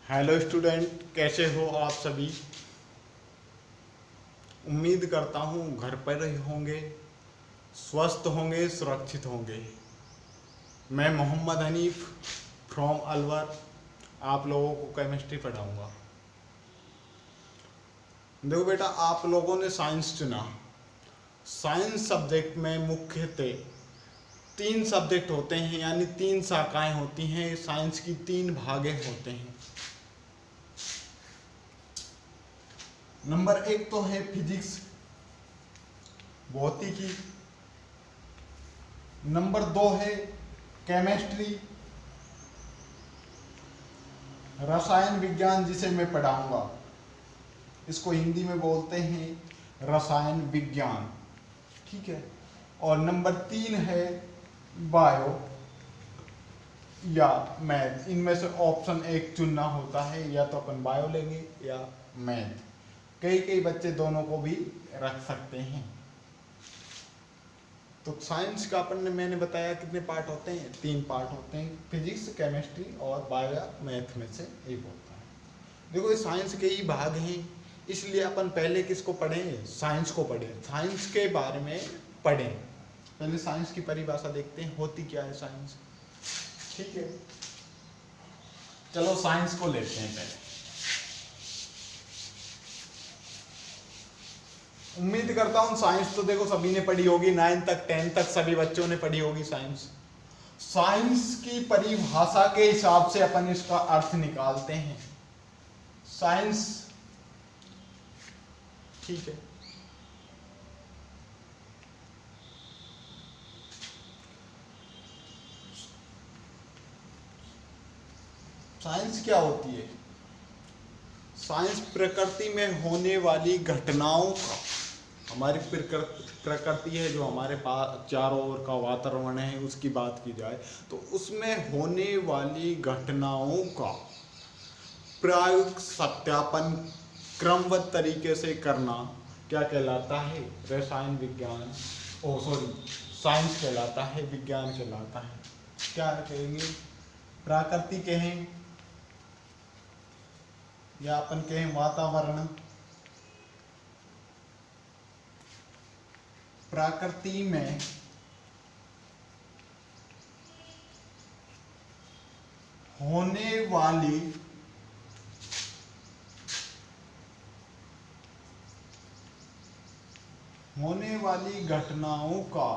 Hello student, कैसे हो आप सभी। उम्मीद करता हूँ घर पर ही होंगे, स्वस्थ होंगे, सुरक्षित होंगे। मैं मोहम्मद हनीफ फ्रॉम अलवर आप लोगों को केमिस्ट्री पढ़ाऊँगा। देखो बेटा, आप लोगों ने साइंस चुना। साइंस सब्जेक्ट में मुख्यतः 3 सब्जेक्ट होते हैं, यानी 3 शाखाएं होती हैं। साइंस की 3 भागे होते हैं। नंबर 1 तो है फिजिक्स, भौतिकी। नंबर 2 है केमिस्ट्री, रसायन विज्ञान, जिसे मैं पढ़ाऊंगा। इसको हिंदी में बोलते हैं रसायन विज्ञान, ठीक है। और नंबर 3 है बायो या मैथ। इनमें से ऑप्शन एक चुनना होता है, या तो अपन बायो लेंगे या मैथ। कई बच्चे दोनों को भी रख सकते हैं। तो साइंस का अपन ने मैंने बताया कितने पार्ट होते हैं, 3 पार्ट होते हैं, फिजिक्स, केमिस्ट्री और बायो मैथ में से एक होता है। देखो, ये साइंस के ही भाग हैं, इसलिए अपन पहले किसको पढ़ेंगे, साइंस को पढ़ें, साइंस के बारे में पढ़ें। पहले साइंस की परिभाषा देखते हैं, होती क्या है साइंस, ठीक है। चलो साइंस को लेते हैं पहले। उम्मीद करता हूँ साइंस तो देखो सभी ने पढ़ी होगी, 9 तक 10 तक सभी बच्चों ने पढ़ी होगी साइंस। साइंस की परिभाषा के हिसाब से अपन इसका अर्थ निकालते हैं। साइंस, ठीक है। साइंस क्या होती है? साइंस प्रकृति में होने वाली घटनाओं का, हमारी प्रकृति है जो हमारे पास चारों ओर का वातावरण है, उसकी बात की जाए तो उसमें होने वाली घटनाओं का प्रायोगिक सत्यापन क्रमबद्ध तरीके से करना क्या कहलाता है? रसायन विज्ञान, साइंस कहलाता है, विज्ञान कहलाता है। क्या कहेंगे? प्रकृति कहें या अपन कहें वातावरण। प्रकृति में होने वाली घटनाओं का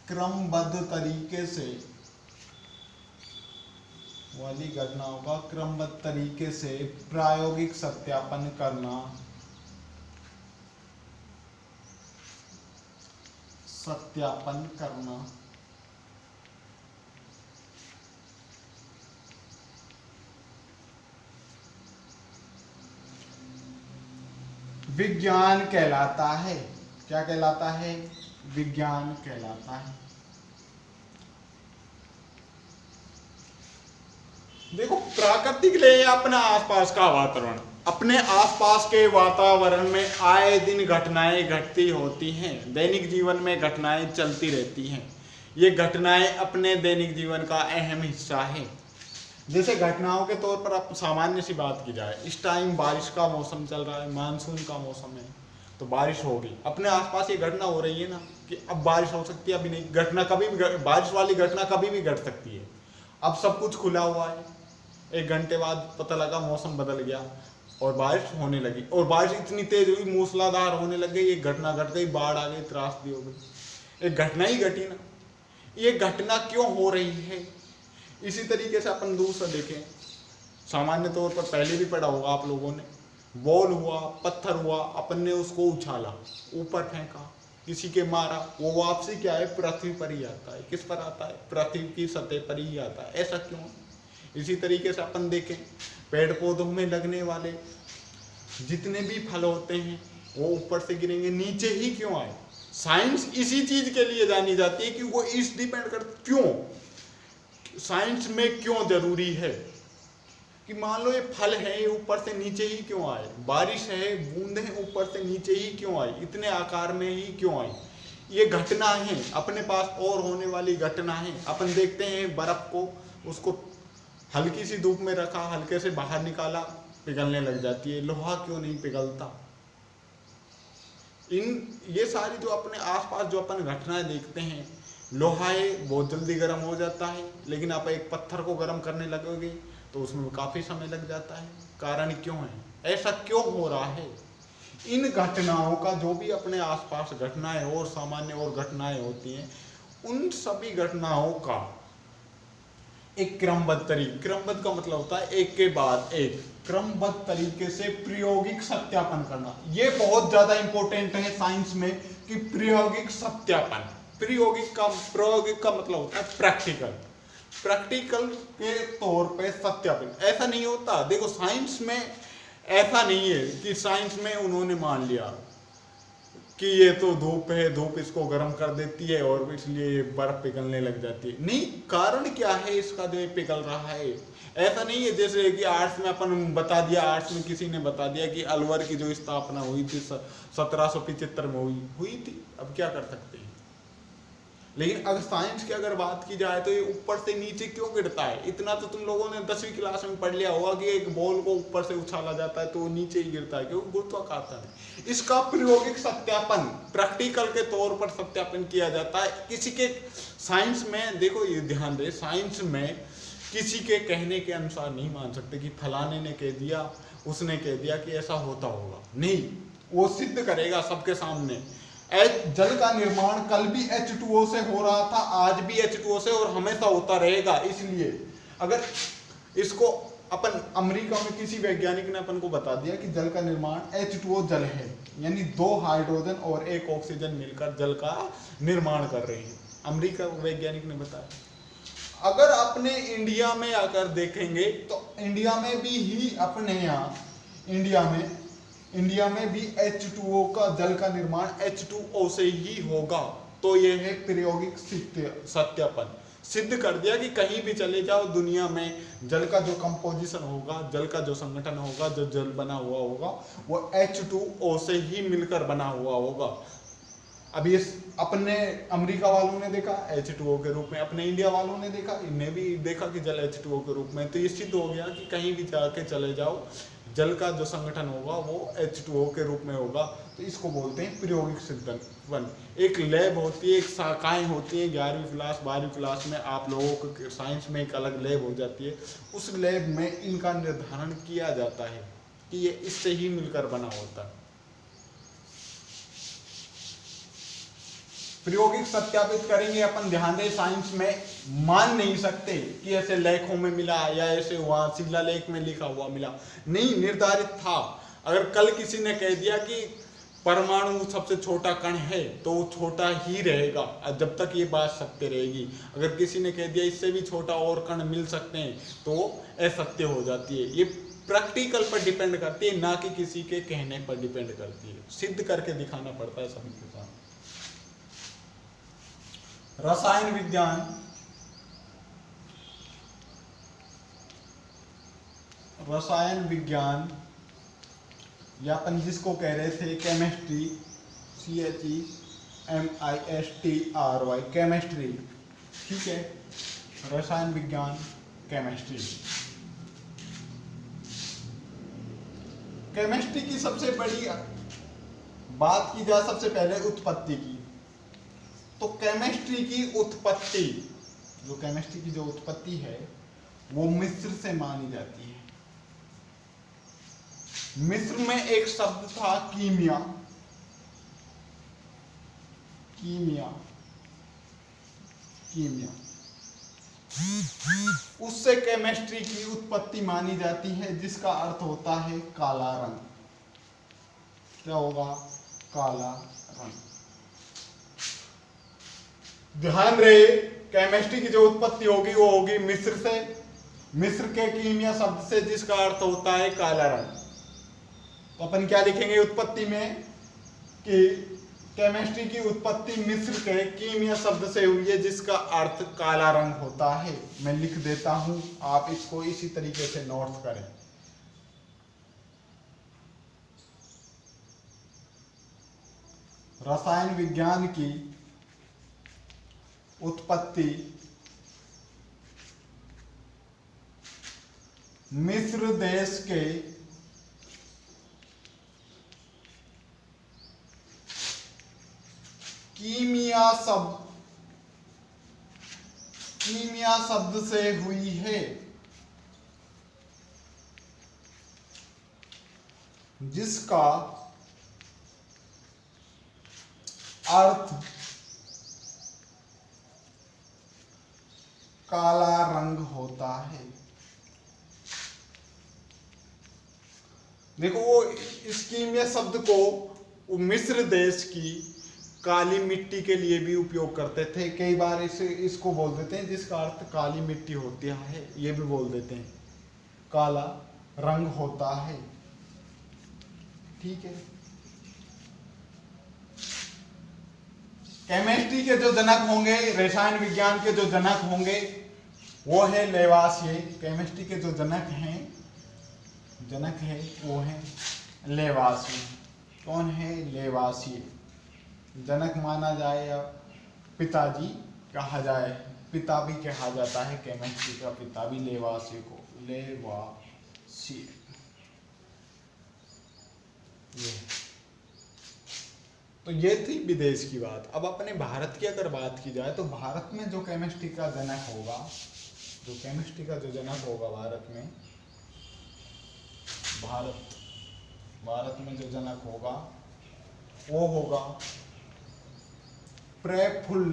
क्रमबद्ध तरीके से प्रायोगिक सत्यापन करना, विज्ञान कहलाता है। क्या कहलाता है? विज्ञान कहलाता है। देखो, प्राकृतिक ले अपने आसपास का वातावरण, अपने आसपास के वातावरण में आए दिन घटनाएं घटती होती हैं। दैनिक जीवन में घटनाएं चलती रहती हैं। ये घटनाएं अपने दैनिक जीवन का अहम हिस्सा है। जैसे घटनाओं के तौर पर अब सामान्य सी बात की जाए, इस टाइम बारिश का मौसम चल रहा है, मानसून का मौसम है, तो बारिश होगी। अपने आसपास ये घटना हो रही है ना कि अब बारिश हो सकती है, अभी नहीं। घटना कभी भी, बारिश वाली घटना कभी भी घट सकती है। अब सब कुछ खुला हुआ है, 1 घंटे बाद पता लगा मौसम बदल गया और बारिश होने लगी, और बारिश इतनी तेज हुई, मूसलाधार होने लग गई, एक घटना घट गई, बाढ़ आ गई, त्रासदी हो गई। एक घटना ही घटी ना। ये घटना क्यों हो रही है? इसी तरीके से अपन दूसरा देखें, सामान्य तौर पर पहले भी पढ़ा होगा आप लोगों ने, बॉल हुआ, पत्थर हुआ, अपन ने उसको उछाला, ऊपर फेंका, किसी के मारा, वो वापसी क्या है? पृथ्वी पर ही आता है। किस पर आता है? पृथ्वी की सतह पर ही आता है। ऐसा क्यों? इसी तरीके से अपन देखें, पेड़ पौधों में लगने वाले जितने भी फल होते हैं वो ऊपर से गिरेंगे, नीचे ही क्यों आए? साइंस इसी चीज के लिए जानी जाती है कि वो इस डिपेंड कर, क्यों साइंस में क्यों जरूरी है कि मान लो ये फल है, ये ऊपर से नीचे ही क्यों आए? बारिश है, बूंदें ऊपर से नीचे ही क्यों आई? इतने आकार में ही क्यों आई? ये घटनाएं अपने पास और होने वाली घटनाएं। अपन देखते हैं बर्फ को, उसको हल्की सी धूप में रखा, हल्के से बाहर निकाला, पिघलने लग जाती है। लोहा क्यों नहीं पिघलता? ये सारी जो अपने आसपास जो अपन घटनाएं देखते हैं, लोहा है बहुत जल्दी गर्म हो जाता है, लेकिन आप एक पत्थर को गर्म करने लगोगे तो उसमें काफी समय लग जाता है। कारण क्यों है? ऐसा क्यों हो रहा है? इन घटनाओं का, जो भी अपने आसपास घटनाएं और सामान्य और घटनाएं होती हैं, उन सभी घटनाओं का एक क्रमबद्ध तरीके, क्रमबद्ध का मतलब होता है एक के बाद एक, क्रमबद्ध तरीके से प्रायोगिक सत्यापन करना। ये बहुत ज्यादा इंपॉर्टेंट है साइंस में कि प्रायोगिक सत्यापन। प्रायोगिक का मतलब होता है प्रैक्टिकल, प्रैक्टिकल के तौर पे सत्यापन। ऐसा नहीं होता, देखो साइंस में ऐसा नहीं है कि साइंस में उन्होंने मान लिया कि ये तो धूप है, धूप इसको गर्म कर देती है और इसलिए ये बर्फ पिघलने लग जाती है। नहीं, कारण क्या है इसका जो ये पिघल रहा है? ऐसा नहीं है जैसे कि आर्ट्स में अपन बता दिया, आर्ट्स में किसी ने बता दिया कि अलवर की जो स्थापना हुई थी 1775 में हुई थी, अब क्या कर सकते हैं। लेकिन अगर साइंस की अगर बात की जाए तो ये ऊपर से नीचे क्यों गिरता है? इतना तो तुम लोगों ने 10वीं क्लास में पढ़ लिया होगा कि एक बॉल को ऊपर से उछाला जाता है तो वो नीचे ही गिरता है, क्योंकि गुरुत्वाकर्षण है। इसका प्रायोगिक सत्यापन, प्रैक्टिकल के तौर पर सत्यापन किया जाता है। किसी के साइंस में, देखो ये ध्यान दे, साइंस में किसी के कहने के अनुसार नहीं मान सकते कि फलाने ने कह दिया, उसने कह दिया कि ऐसा होता होगा। नहीं, वो सिद्ध करेगा सबके सामने। जल का निर्माण कल भी H2O से हो रहा था, आज भी H2O से और हमेशा होता रहेगा। इसलिए अगर इसको अपन, अमेरिका में किसी वैज्ञानिक ने अपन को बता दिया कि जल का निर्माण H2O जल है, यानी 2 हाइड्रोजन और 1 ऑक्सीजन मिलकर जल का निर्माण कर रहे हैं, अमेरिका वैज्ञानिक ने बताया। अगर अपने इंडिया में आकर देखेंगे तो इंडिया में भी ही, अपने यहाँ इंडिया में भी H2O का, जल का निर्माण H2O से ही होगा। तो यह है प्रायोगिक सत्यापन। सिद्ध कर दिया कि कहीं भी चले जाओ दुनिया में, जल का जो कंपोजिशन होगा, जल का जो संगठन होगा, जो जल बना हुआ होगा, वो H2O से ही मिलकर बना हुआ होगा। अब ये अपने अमेरिका वालों ने देखा H2O के रूप में, अपने इंडिया वालों ने देखा, इन्हें भी देखा कि जल H2O के रूप में। तो ये सिद्ध हो गया कि कहीं भी जाके चले जाओ, जल का जो संगठन होगा वो H2O के रूप में होगा। तो इसको बोलते हैं प्रायोगिक सिद्धांत। एक लैब होती है, एक शाखाएं होती है, 11वीं क्लास 12वीं क्लास में आप लोगों को साइंस में एक अलग लैब हो जाती है। उस लैब में इनका निर्धारण किया जाता है कि ये इससे ही मिलकर बना होता है। प्रायोगिक सत्यापित करेंगे अपन, ध्यान दें, साइंस में मान नहीं सकते कि ऐसे लेखों में मिला या ऐसे वहां शिलालेख में लिखा हुआ मिला, नहीं, निर्धारित था। अगर कल किसी ने कह दिया कि परमाणु सबसे छोटा कण है तो वो छोटा ही रहेगा जब तक ये बात सत्य रहेगी। अगर किसी ने कह दिया इससे भी छोटा और कण मिल सकते हैं तो असत्य हो जाती है। ये प्रैक्टिकल पर डिपेंड करती है, ना कि किसी के कहने पर डिपेंड करती है। सिद्ध करके दिखाना पड़ता है सभी के साथ। रसायन विज्ञान, रसायन विज्ञान या अपन जिसको कह रहे थे केमिस्ट्री, CHEMISTRY, केमिस्ट्री, ठीक है, रसायन विज्ञान, केमिस्ट्री। केमिस्ट्री की सबसे बड़ी बात की जाए सबसे पहले उत्पत्ति की, तो केमिस्ट्री की उत्पत्ति, जो केमिस्ट्री की जो उत्पत्ति है वो मिस्र से मानी जाती है। मिस्र में एक शब्द था कीमिया, कीमिया, कीमिया, उससे केमिस्ट्री की उत्पत्ति मानी जाती है, जिसका अर्थ होता है काला रंग। क्या होगा? काला रंग। ध्यान रहे, केमिस्ट्री की जो उत्पत्ति होगी वो होगी मिस्र से, मिस्र के कीमिया शब्द से, जिसका अर्थ होता है काला रंग। तो अपन क्या लिखेंगे उत्पत्ति में कि केमिस्ट्री की उत्पत्ति मिस्र के कीमिया शब्द से हुई है, जिसका अर्थ काला रंग होता है। मैं लिख देता हूं, आप इसको इसी तरीके से नोट करें। रसायन विज्ञान की उत्पत्ति मिस्र देश के कीमिया शब्द से हुई है, जिसका अर्थ काला रंग होता है। देखो वो इस कीमिया शब्द को मिस्र देश की काली मिट्टी के लिए भी उपयोग करते थे। कई बार इसको बोल देते हैं जिसका अर्थ काली मिट्टी होती है, ये भी बोल देते हैं काला रंग होता है। ठीक है। केमिस्ट्री के जो जनक होंगे, रसायन विज्ञान के जो जनक होंगे वो है लेवासिये। केमिस्ट्री के जो जनक है वो है लेवासिये। कौन है? लेवासिये। जनक माना जाए या पिताजी कहा जाए, पिता भी कहा जाता है केमिस्ट्री का पिता भी लेवासिये को, लेवासिये। तो ये थी विदेश की बात। अब अपने भारत की अगर बात की जाए तो भारत में जो केमिस्ट्री का जनक होगा, भारत में जो जनक होगा वो होगा प्रफुल्ल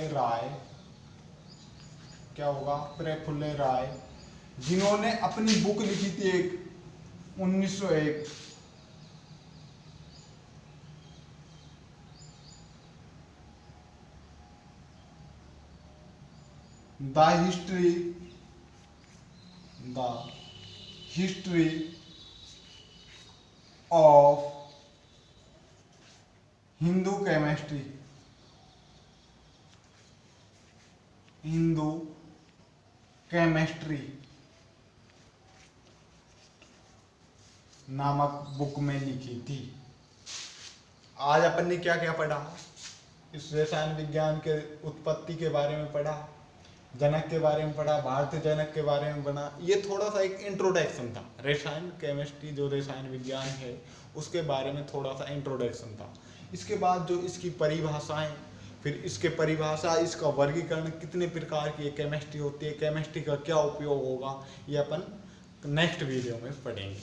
राय। क्या होगा? प्रफुल्ल राय, जिन्होंने अपनी बुक लिखी थी एक 1901, the history of Hindu chemistry नामक बुक में लिखी थी। आज अपन ने क्या क्या पढ़ा? इस रसायन विज्ञान के उत्पत्ति के बारे में पढ़ा, जनक के बारे में पढ़ा, भारतीय जनक के बारे में पढ़ा। ये थोड़ा सा एक इंट्रोडक्शन था। रसायन केमिस्ट्री जो रसायन विज्ञान है उसके बारे में थोड़ा सा इंट्रोडक्शन था। इसके बाद जो इसकी परिभाषाएं, फिर इसके परिभाषा, इसका वर्गीकरण, कितने प्रकार की केमिस्ट्री होती है, केमिस्ट्री का क्या उपयोग होगा, ये अपन नेक्स्ट वीडियो में पढ़ेंगे।